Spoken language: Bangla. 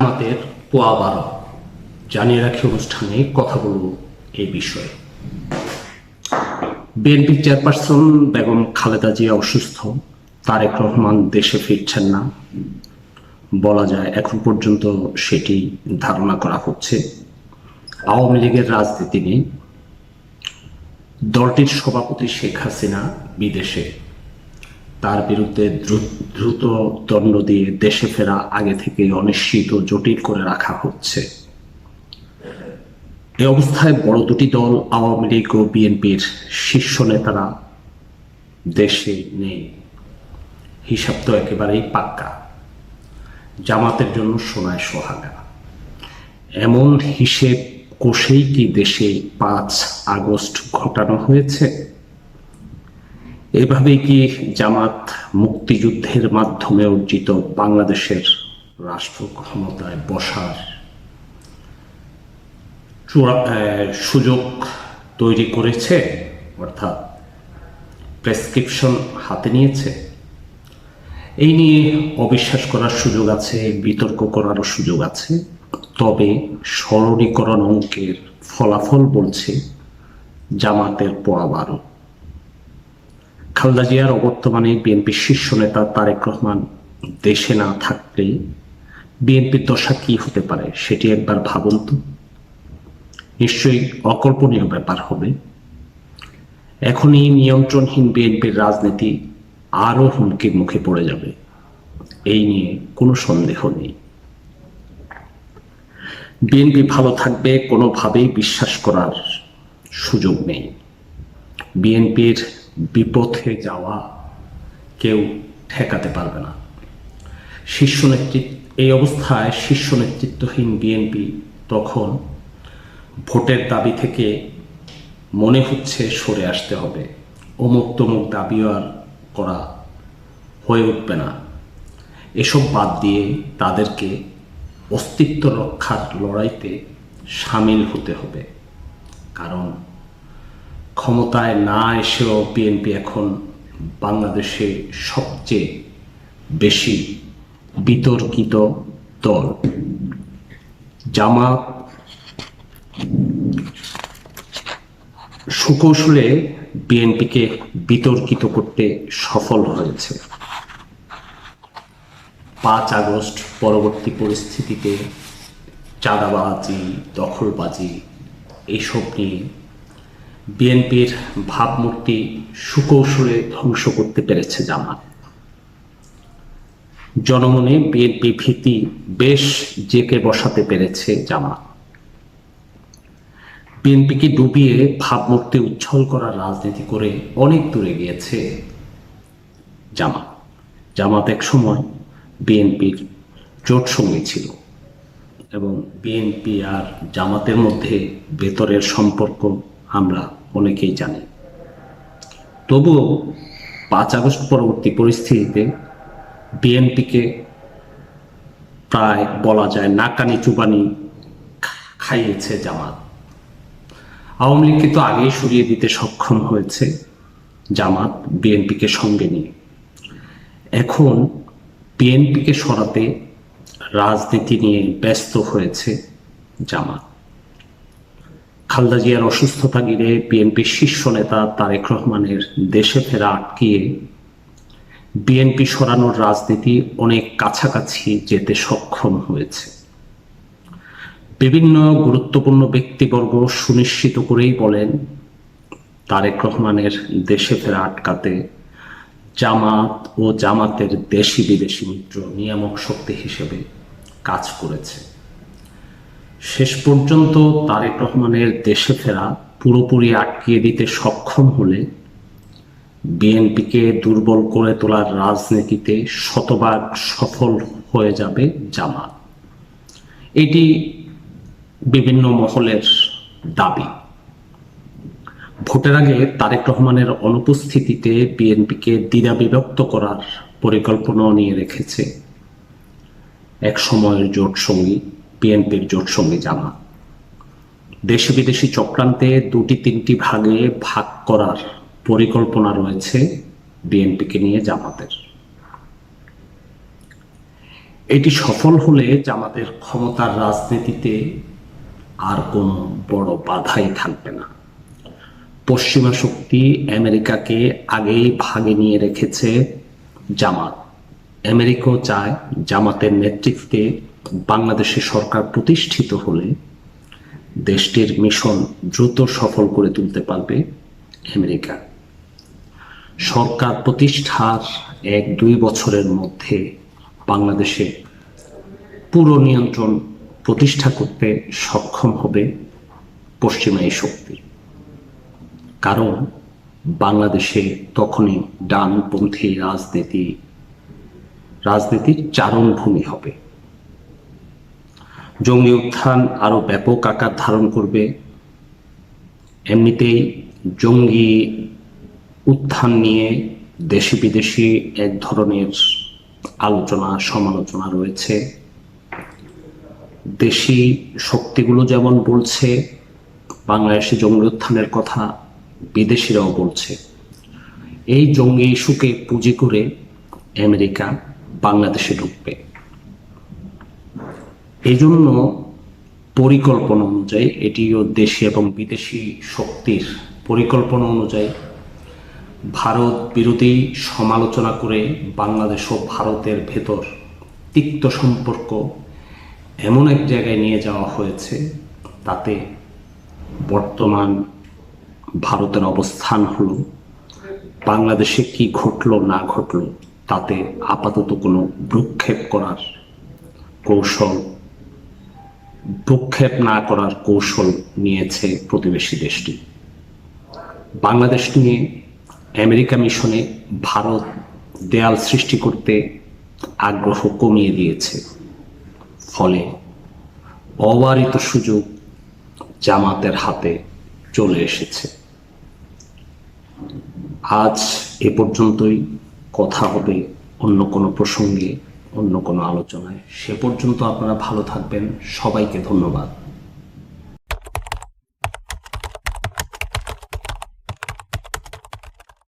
আমাদের পোয়া 12 জানিয়ে রাখি অনুষ্ঠানে কথা বলবো এই বিষয়ে। বিএনপি চেয়ারপারসন বেগম খালেদা জিয়া অসুস্থ, তারেক রহমান দেশে ফিরছেন না বলা যায়, এখন পর্যন্ত সেটি ধারণা করা হচ্ছে। আওয়ামী লীগের রাজনীতি নেই, দলটির সভাপতি শেখ হাসিনা বিদেশে, তার বিরুদ্ধে দ্রুত দণ্ড দিয়ে দেশে ফেরা আগে থেকে অনিশ্চিত ও জটিল করে রাখা হচ্ছে। এ অবস্থায় বড় দুটি দল আওয়ামী লীগ ও বিএনপির শীর্ষ নেতারা দেশে নেই, হিসাব তো একেবারেই পাক্কা। জামাতের জন্য সোনায় সোহাগা, এমন হিসেব কষেই কি দেশে 5 আগস্ট ঘটানো হয়েছে? এভাবেই কি জামাত মুক্তিযুদ্ধের মাধ্যমে অর্জিত বাংলাদেশের রাষ্ট্র ক্ষমতায় বসার সুযোগ তৈরি করেছে, অর্থাৎ প্রেসক্রিপশন হাতে নিয়েছে? এই নিয়ে অবিশ্বাস করার সুযোগ আছে, বিতর্ক করারও সুযোগ আছে। তবে সরলীকরণ অঙ্কের ফলাফল বলছে জামাতের পোয়া 12। খালেদা জিয়ার অবর্তমানে বিএনপির শীর্ষ নেতা তারেক রহমান দেশে না থাকলে বিএনপির দশা কি হতে পারে সেটি একবার ভাবুন তো। নিশ্চয়ই অকল্পনীয় ব্যাপার হবে। এখনই নিয়ন্ত্রণহীন বিএনপির রাজনীতি আরো হুমকির মুখে পড়ে যাবে, এই নিয়ে কোনো সন্দেহ নেই। বিএনপি ভালো থাকবে কোনোভাবেই বিশ্বাস করার সুযোগ নেই। বিএনপির বিপথে যাওয়া কেউ ঠেকাতে পারবে না। এই অবস্থায় শীর্ষ নেতৃত্বহীন বিএনপি তখন ভোটের দাবি থেকে মনে হচ্ছে সরে আসতে হবে। অমুক তমুক দাবিও আর করা হয়ে উঠবে না। এসব বাদ দিয়ে তাদেরকে অস্তিত্ব রক্ষার লড়াইতে সামিল হতে হবে। কারণ ক্ষমতায় না এসেও বিএনপি এখন বাংলাদেশে সবচেয়ে বেশি বিতর্কিত দল। জামাত সুকৌশলে বিএনপিকে বিতর্কিত করতে সফল হয়েছে। 5 আগস্ট পরবর্তী পরিস্থিতিতে চাঁদাবাজি, দখলবাজি এইসব নিয়ে বিএনপির ভাবমূর্তি সুকৌশলে ধ্বংস করতে পেরেছে জামাত। জনমনে বিএনপি ভীতি বেশ জেঁকে বসাতে পেরেছে জামাত। বিএনপিকে ডুবিয়ে ভাবমূর্তি উচ্ছল করার রাজনীতি করে অনেক দূরে গিয়েছে জামাত। জামাত এক সময় বিএনপির জোট সঙ্গী ছিল এবং বিএনপি আর জামাতের মধ্যে ভেতরের সম্পর্ক আমরা অনেকেই জানি। তবুও 5 আগস্ট পরবর্তী পরিস্থিতিতে বিএনপিকে প্রায় বলা যায় নাকানি চুবানি খাইয়েছে জামাত। আওয়ামী লীগকে তো আগেই সরিয়ে দিতে সক্ষম হয়েছে জামাত বিএনপিকে সঙ্গে নিয়ে। এখন বিএনপিকে সরাতে রাজনীতি নিয়ে ব্যস্ত হয়েছে জামাত। খালেদা জিয়ার অসুস্থতা ঘিরে বিএনপির শীর্ষ নেতা তারেক রহমানের দেশে ফেরা আটকিয়ে বিএনপি সরানোর রাজনীতি অনেক কাছাকাছি যেতে সক্ষম হয়েছে। বিভিন্ন গুরুত্বপূর্ণ ব্যক্তিবর্গ সুনিশ্চিত করেই বলেন তারেক রহমানের দেশে ফেরা আটকাতে জামাত ও জামাতের দেশি বিদেশি মিত্র নিয়ামক শক্তি হিসেবে কাজ করেছে। শেষ পর্যন্ত তারেক রহমানের দেশে ফেরা পুরোপুরি আটকিয়ে দিতে সক্ষম হলে বিএনপিকে দুর্বল করে তোলার রাজনীতিতে শতভাগ সফল হয়ে যাবে জামাত। এটি বিভিন্ন মহলের দাবি। ভোটের আগে তারেক রহমানের অনুপস্থিতিতে বিএনপিকে দ্বিধা বিভক্ত করার পরিকল্পনাও নিয়ে রেখেছে এক সময়ের জোট সঙ্গী বিএনপির জোট সঙ্গী জামাত। দেশি বিদেশি চক্রান্তে 2-3টি ভাগে ভাগ করার পরিকল্পনা রয়েছে বিএনপিকে নিয়ে জামাতের। এটি সফল হলে জামাতের ক্ষমতার রাজনীতিতে আর কোনো বড় বাধাই থাকবে না। পশ্চিমা শক্তি আমেরিকাকে আগেই ভাগে নিয়ে রেখেছে জামাত। আমেরিকাও চায় জামাতের নেতৃত্বে বাংলাদেশে সরকার প্রতিষ্ঠিত হলে দেশটির মিশন দ্রুত সফল করে তুলতে পারবে আমেরিকা। সরকার প্রতিষ্ঠার 1-2 বছরের মধ্যে বাংলাদেশে পুরো নিয়ন্ত্রণ প্রতিষ্ঠা করতে সক্ষম হবে পশ্চিমা এই শক্তি। কারণ বাংলাদেশে তখনই ডানপন্থী রাজনীতির চারণভূমি হবে। জঙ্গি উত্থান আরো ব্যাপক আকার ধারণ করবে। এমনিতেই জঙ্গি উত্থান নিয়ে দেশি বিদেশি এক ধরনের আলোচনা সমালোচনা রয়েছে। দেশি শক্তিগুলো যেমন বলছে বাংলাদেশে জঙ্গি উত্থানের কথা, বিদেশিরাও বলছে। এই জঙ্গি ইস্যুকে পুঁজি করে আমেরিকা বাংলাদেশে ঢুকবে। এই জন্য পরিকল্পনা অনুযায়ী, এটিও দেশি এবং বিদেশি শক্তির পরিকল্পনা অনুযায়ী ভারত বিরোধী সমালোচনা করে বাংলাদেশ ও ভারতের ভেতর তিক্ত সম্পর্ক এমন এক জায়গায় নিয়ে যাওয়া হয়েছে, তাতে বর্তমান ভারতের অবস্থান হলো বাংলাদেশে কি ঘটলো না ঘটলো তাতে আপাতত কোনো ভ্রুক্ষেপ না করার কৌশল নিয়েছে প্রতিবেশী দেশটি। বাংলাদেশ নিয়ে আমেরিকা মিশনে ভারত দেয়াল সৃষ্টি করতে আগ্রহ কমিয়ে দিয়েছে। ফলে অবারিত সুযোগ জামাতের হাতে চলে এসেছে। আজ এ পর্যন্তই। কথা হবে অন্য কোনো প্রসঙ্গে, অন্য কোনো আলোচনায়। সে পর্যন্ত আপনারা ভালো থাকবেন। সবাইকে ধন্যবাদ।